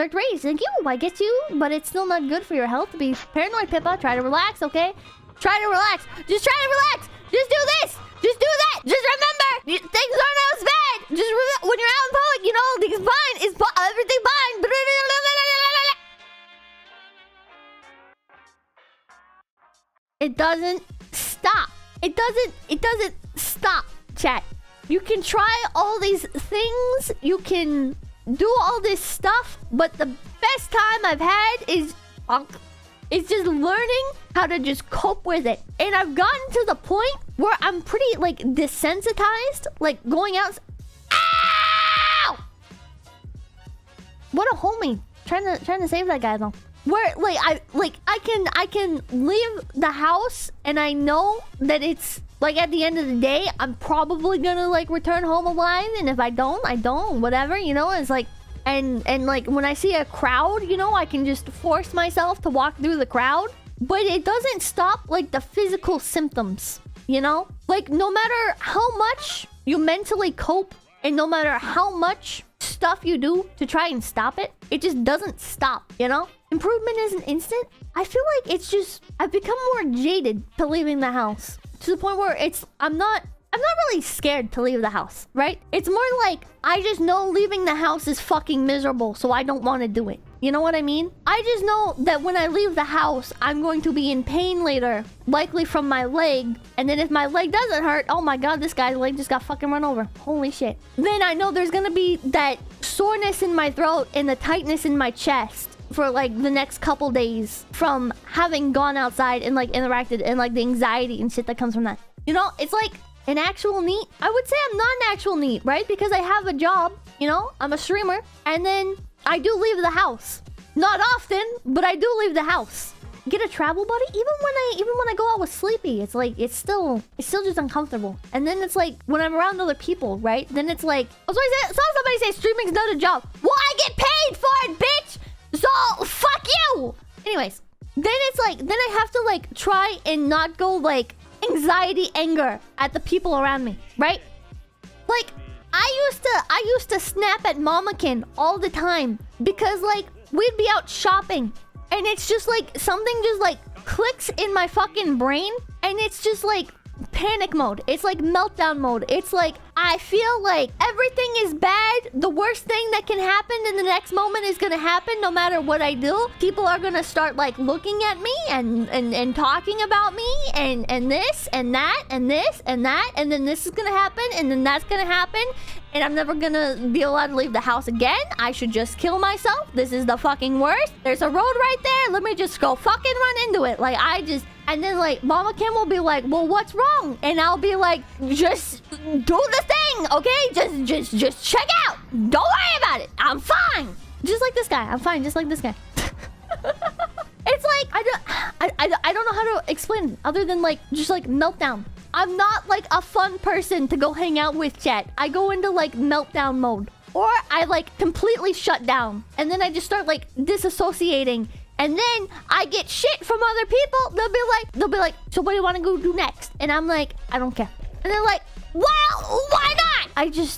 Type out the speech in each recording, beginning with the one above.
Berserk Rage, thank you. I get you, but it's still not good for your health to be paranoid, Pippa. Try to relax, okay? Try to relax. Just try to relax. Just do this. Just do that. Just remember, things aren't as bad. Just when you're out in public, you know, things fine. Everything fine. It doesn't stop. It doesn't stop, chat. You can try all these things. You can do all this stuff, but the best time I've had is just learning how to just cope with it. And I've gotten to the point where I'm pretty like desensitized, like going out. Ow! What a homie. Trying to save that guy though. Where I can leave the house and I know that it's like at the end of the day I'm probably gonna like return home alive, and if I don't, I don't, whatever, you know. It's like and like when I see a crowd, you know, I can just force myself to walk through the crowd, but it doesn't stop like the physical symptoms, you know? Like no matter how much you mentally cope and no matter how much stuff you do to try and stop it, it just doesn't stop, you know? Improvement isn't instant. I feel like it's just I've become more jaded to leaving the house, to the point where I'm not really scared to leave the house, right? It's more like I just know leaving the house is fucking miserable, so I don't want to do it. You know what I mean? I just know that when I leave the house, I'm going to be in pain later, likely from my leg. And then if my leg doesn't hurt, oh my god, this guy's leg just got fucking run over. Holy shit. Then I know there's gonna be that soreness in my throat and the tightness in my chest for like the next couple days from having gone outside and like interacted, and like the anxiety and shit that comes from that. You know, it's like an actual NEET. I would say I'm not an actual NEET, right? Because I have a job, you know, I'm a streamer, and then I do leave the house. Not often, but I do leave the house. Get a travel buddy? Even when I go out with Sleepy, it's like it's still just uncomfortable. And then it's like when I'm around other people, right? Then it's like I saw somebody say streaming's not a job. Well, I get paid for it, bitch! So fuck you! Anyways, then it's like then I have to like try and not go like anxiety anger at the people around me, right? Like I used to snap at Mamakin all the time because like we'd be out shopping and it's just like something just like clicks in my fucking brain and it's just like panic mode. It's like meltdown mode. It's like I feel like everything is bad. The worst thing that can happen in the next moment is gonna happen no matter what I do. People are gonna start like looking at me and talking about me and this and that and this and that, and then this is gonna happen and then that's gonna happen, and I'm never gonna be allowed to leave the house again. I should just kill myself. This is the fucking worst. There's a road right there. Let me just go fucking run into it. Like and then like Mama Kim will be like, well, what's wrong? And I'll be like, just do the thing, okay? Just check out. Don't worry about it. I'm fine. Just like this guy. I'm fine. Just like this guy. It's like I don't know how to explain it other than like just like meltdown. I'm not like a fun person to go hang out with, chat. I go into like meltdown mode, or I like completely shut down, and then I just start like disassociating. And then I get shit from other people. They'll be like, so what do you want to go do next? And I'm like, I don't care. And they're like, well, why not?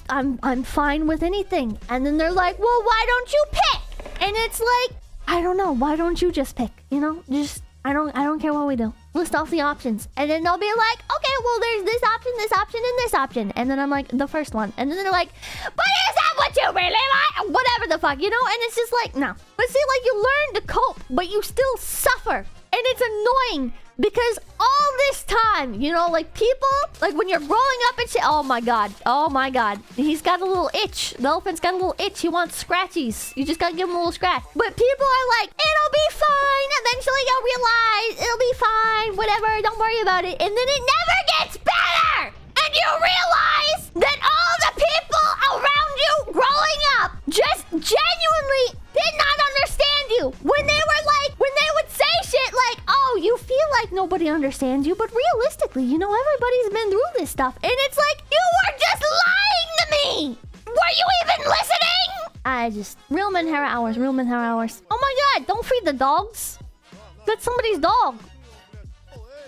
I'm fine with anything. And then they're like, well, why don't you pick? And it's like, I don't know. Why don't you just pick? You know, just I don't care what we do. List off the options. And then they'll be like, okay, well, there's this option, and this option. And then I'm like, the first one. And then they're like, but is that what you really like? Whatever the fuck, you know? And it's just like, no. But see, like, you learn to cope, but you still suffer. And it's annoying because all this time, you know, like people, like when you're growing up and shit, oh my god, he's got a little itch. The elephant's got a little itch. He wants scratchies. You just gotta give him a little scratch. But people are like, it'll be fine. Eventually you'll realize it'll be fine. Whatever, don't worry about it. And then it never gets better. And you realize that all the people around you growing up just genuinely did not understand you. When they would say shit like, oh, you feel like nobody understands you, but realistically, you know, everybody's been through this stuff. And it's like, you were just lying to me. Were you even listening? Real men hair hours. Oh my god, don't feed the dogs. That's somebody's dog.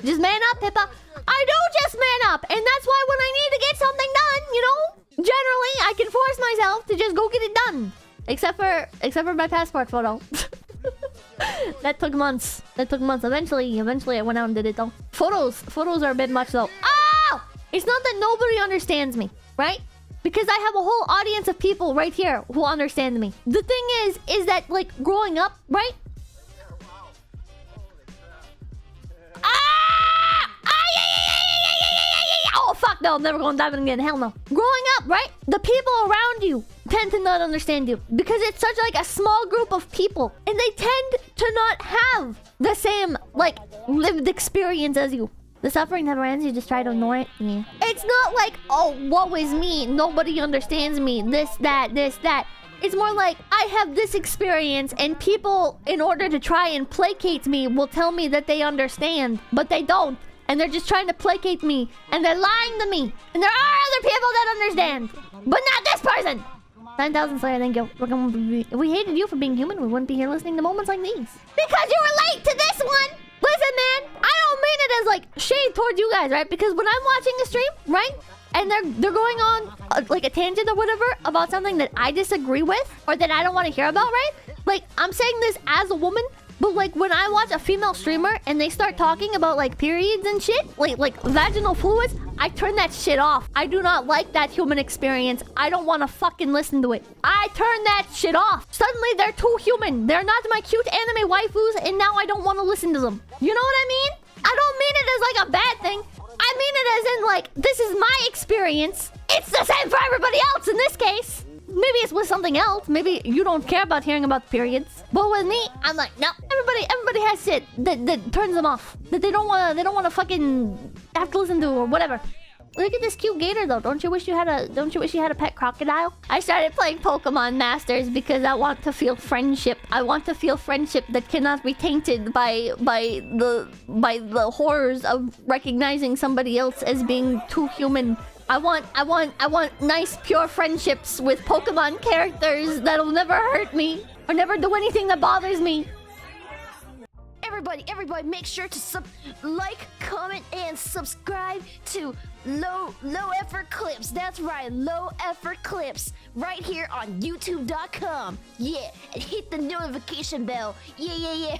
Just man up, Pippa. I do just man up. And that's why when I need to get something done, you know, generally I can force myself to just go get it done. Except for my passport photo. That took months. Eventually I went out and did it though. Photos are a bit much though. Oh! It's not that nobody understands me, right? Because I have a whole audience of people right here who understand me. The thing is that like growing up, right? Oh fuck no, I'm never going diving again. Hell no. Growing up, right? The people around you tend to not understand you because it's such like a small group of people and they tend to not have the same like lived experience as you. The suffering never ends, you just try to ignore it. Yeah. It's not like, oh, woe is me, nobody understands me, this, that. It's more like, I have this experience and people, in order to try and placate me, will tell me that they understand, but they don't. And they're just trying to placate me, and they're lying to me. And there are other people that understand, but not this person! 9,000 Slayer, thank you. If we hated you for being human, we wouldn't be here listening to moments like these. Because you were late to this one! Listen, man, I don't mean it as, like, shade towards you guys, right? Because when I'm watching a stream, right? And they're going on, like, a tangent or whatever about something that I disagree with, or that I don't want to hear about, right? Like, I'm saying this as a woman, but, like, when I watch a female streamer and they start talking about, like, periods and shit, like vaginal fluids, I turn that shit off. I do not like that human experience. I don't want to fucking listen to it. I turn that shit off. Suddenly, they're too human. They're not my cute anime waifus, and now I don't want to listen to them. You know what I mean? I don't mean it as, like, a bad thing. I mean it as in, like, this is my experience. It's the same for everybody else in this case. Maybe it's with something else. Maybe you don't care about hearing about periods. But with me, I'm like, no. Everybody has shit that turns them off. That they don't wanna fucking have to listen to or whatever. Look at this cute gator though. Don't you wish you had a pet crocodile? I started playing Pokemon Masters because I want to feel friendship. I want to feel friendship that cannot be tainted by the horrors of recognizing somebody else as being too human. I want nice pure friendships with Pokemon characters that'll never hurt me or never do anything that bothers me. Everybody, make sure to like, comment, and subscribe to Low Effort Clips. That's right, Low Effort Clips, right here on YouTube.com. Yeah, and hit the notification bell. Yeah.